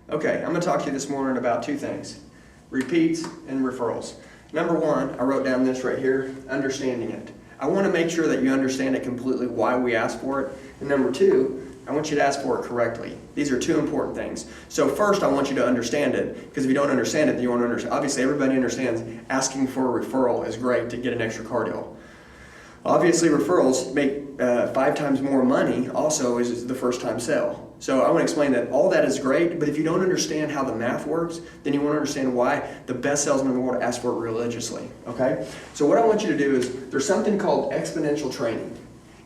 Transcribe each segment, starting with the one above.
Okay, I'm going to talk to you this morning about two things, repeats and referrals. Number one, I wrote down this right here, understanding it. I want to make sure that you understand it completely, why we ask for it. And number two, I want you to ask for it correctly. These are two important things. So first, I want you to understand it, because if you don't understand it, then you won't understand. Obviously, everybody understands asking for a referral is great to get an extra car deal. Obviously, referrals make 5 times more money also is the first time sale. So I want to explain that all that is great, but if you don't understand how the math works, then you won't understand why the best salesman in the world ask for it religiously, okay? So what I want you to do is, there's something called exponential training.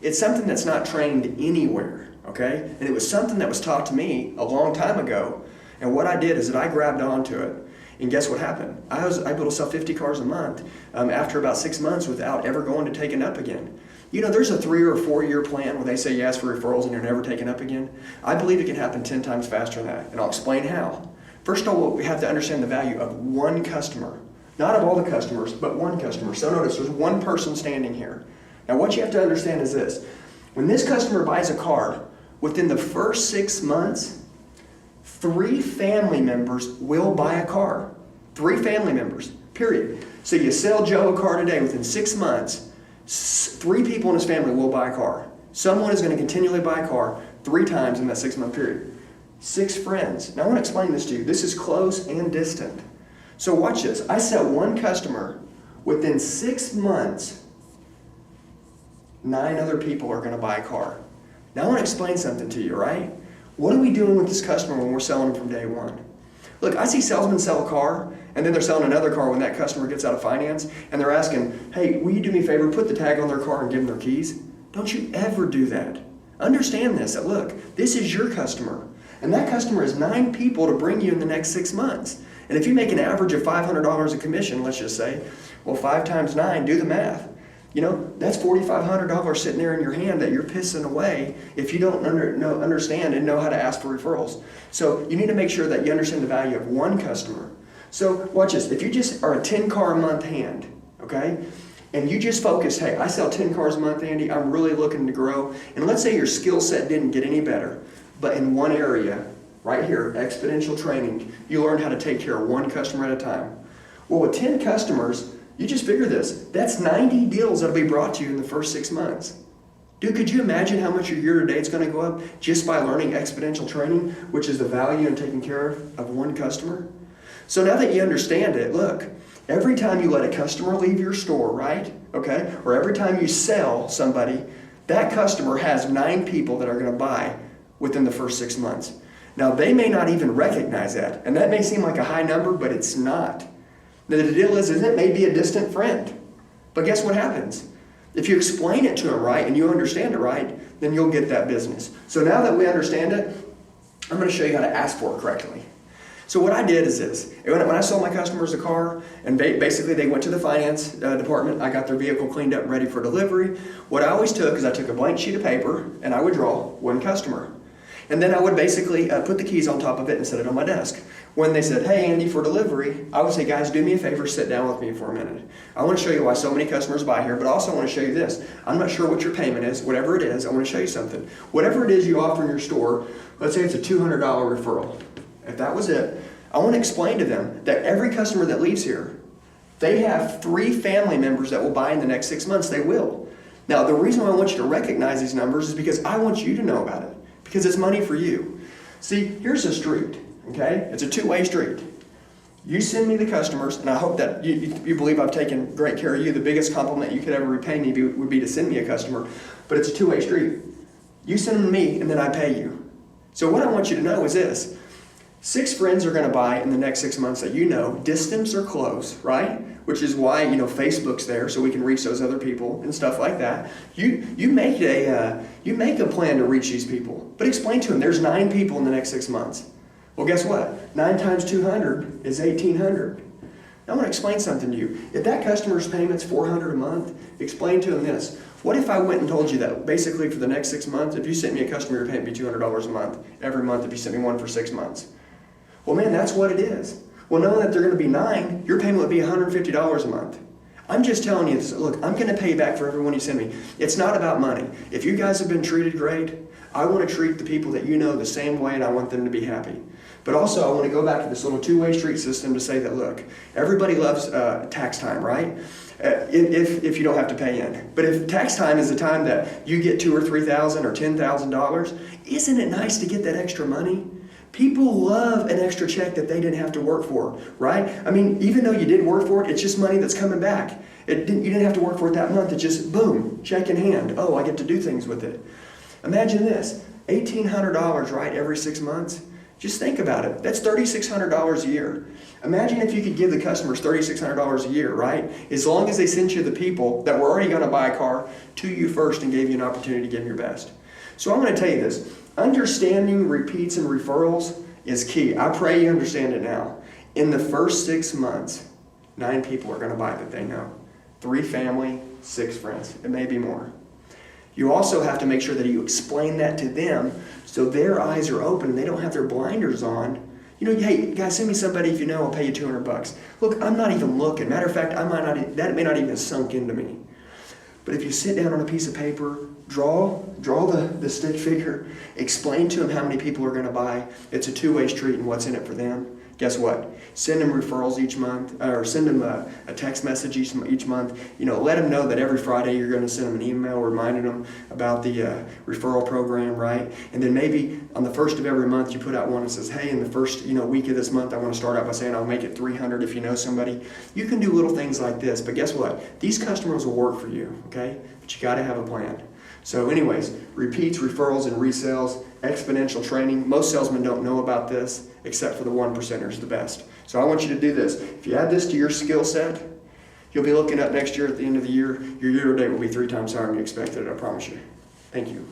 It's something that's not trained anywhere, okay? And it was something that was taught to me a long time ago, and what I did is that I grabbed onto it. And guess what happened? I was able to sell 50 cars a month after about 6 months without ever going to take it up again. You know, there's a 3 or 4 year plan where they say you ask for referrals and you're never taken up again. I believe it can happen 10 times faster than that, and I'll explain how. First of all, we have to understand the value of one customer. Not of all the customers, but one customer. So notice, there's one person standing here. Now what you have to understand is this. When this customer buys a car, within the first 6 months, 3 family members will buy a car. 3 family members, period. So you sell Joe a car today, within 6 months, 3 people in his family will buy a car. Someone is going to continually buy a car 3 times in that 6-month period. 6 friends. Now I want to explain this to you. This is close and distant. So watch this. I sell one customer, within 6 months, 9 other people are going to buy a car. Now I want to explain something to you, right? What are we doing with this customer when we're selling them from day one? Look, I see salesmen sell a car, and then they're selling another car when that customer gets out of finance, and they're asking, hey, will you do me a favor, put the tag on their car and give them their keys? Don't you ever do that. Understand this, that look, this is your customer, and that customer is 9 people to bring you in the next 6 months. And if you make an average of $500 a commission, let's just say, well, 5 times 9, do the math. You know, that's $4,500 sitting there in your hand that you're pissing away if you don't understand and know how to ask for referrals. So you need to make sure that you understand the value of one customer. So watch this. If you just are a 10 car a month hand, okay, and you just focus, hey, I sell 10 cars a month, Andy, I'm really looking to grow. And let's say your skill set didn't get any better, but in one area, right here, exponential training, you learn how to take care of one customer at a time. Well, with 10 customers, you just figure this, that's 90 deals that'll be brought to you in the first 6 months. Dude, could you imagine how much your year-to-date is going to go up just by learning exponential training, which is the value in taking care of one customer? So now that you understand it, look, every time you let a customer leave your store, right, okay, or every time you sell somebody, that customer has 9 people that are going to buy within the first 6 months. Now, they may not even recognize that, and that may seem like a high number, but it's not. The deal is it may be a distant friend. But guess what happens? If you explain it to them right and you understand it right, then you'll get that business. So now that we understand it, I'm going to show you how to ask for it correctly. So what I did is this. When I sold my customers a car, and basically they went to the finance department, I got their vehicle cleaned up and ready for delivery. What I always took is I took a blank sheet of paper and I would draw one customer. And then I would basically put the keys on top of it and set it on my desk. When they said, hey, Andy, for delivery, I would say, guys, do me a favor, sit down with me for a minute. I want to show you why so many customers buy here, but I also want to show you this. I'm not sure what your payment is, whatever it is, I want to show you something. Whatever it is you offer in your store, let's say it's a $200 referral. If that was it, I want to explain to them that every customer that leaves here, they have 3 family members that will buy in the next 6 months. They will. Now, the reason why I want you to recognize these numbers is because I want you to know about it, because it's money for you. See, here's a street. Okay, it's a 2-way street. You send me the customers, and I hope that you believe I've taken great care of you. The biggest compliment you could ever repay me would be to send me a customer, but it's a 2-way street. You send them to me, and then I pay you. So what I want you to know is this. 6 friends are going to buy in the next 6 months that you know, distance or close, right? Which is why, you know, Facebook's there so we can reach those other people and stuff like that. You make a plan to reach these people, but explain to them there's 9 people in the next 6 months. Well, guess what? 9 times 200 is 1,800. Now, I want to explain something to you. If that customer's payment's $400 a month, explain to them this. What if I went and told you that basically for the next 6 months, if you sent me a customer, your payment would be $200 a month, every month if you sent me one for 6 months? Well, man, that's what it is. Well, knowing that they're going to be 9, your payment would be $150 a month. I'm just telling you this. Look, I'm going to pay you back for every one you send me. It's not about money. If you guys have been treated great, I want to treat the people that you know the same way, and I want them to be happy. But also, I want to go back to this little two-way street system to say that, look, everybody loves tax time, right? If you don't have to pay in. But if tax time is the time that you get $2,000 or $3,000 or $10,000, isn't it nice to get that extra money? People love an extra check that they didn't have to work for, right? I mean, even though you did work for it, it's just money that's coming back. You didn't have to work for it that month. It just, boom, check in hand. Oh, I get to do things with it. Imagine this, $1,800, right, every 6 months. Just think about it. That's $3,600 a year. Imagine if you could give the customers $3,600 a year, right? As long as they sent you the people that were already going to buy a car to you first and gave you an opportunity to give them your best. So I'm going to tell you this. Understanding repeats and referrals is key. I pray you understand it now. In the first 6 months, 9 people are going to buy that they know. 3 family, 6 friends. It may be more. You also have to make sure that you explain that to them so their eyes are open and they don't have their blinders on. You know, hey, guys, send me somebody if you know, I'll pay you $200. Look, I'm not even looking. Matter of fact, that may not even have sunk into me. But if you sit down on a piece of paper, draw the stick figure, explain to them how many people are going to buy, it's a two-way street and what's in it for them. Guess what? Send them referrals each month, or send them a text message each month. You know, let them know that every Friday you're going to send them an email reminding them about the referral program, right? And then maybe on the first of every month you put out one that says, hey, in the first week of this month I want to start out by saying I'll make it 300 if you know somebody. You can do little things like this, but guess what? These customers will work for you, okay? But you got to have a plan. So anyways, repeats, referrals, and resells, exponential training. Most salesmen don't know about this, except for the 1%ers, the best. So I want you to do this. If you add this to your skill set, you'll be looking up next year at the end of the year. Your year-to-date will be 3 times higher than you expected, I promise you. Thank you.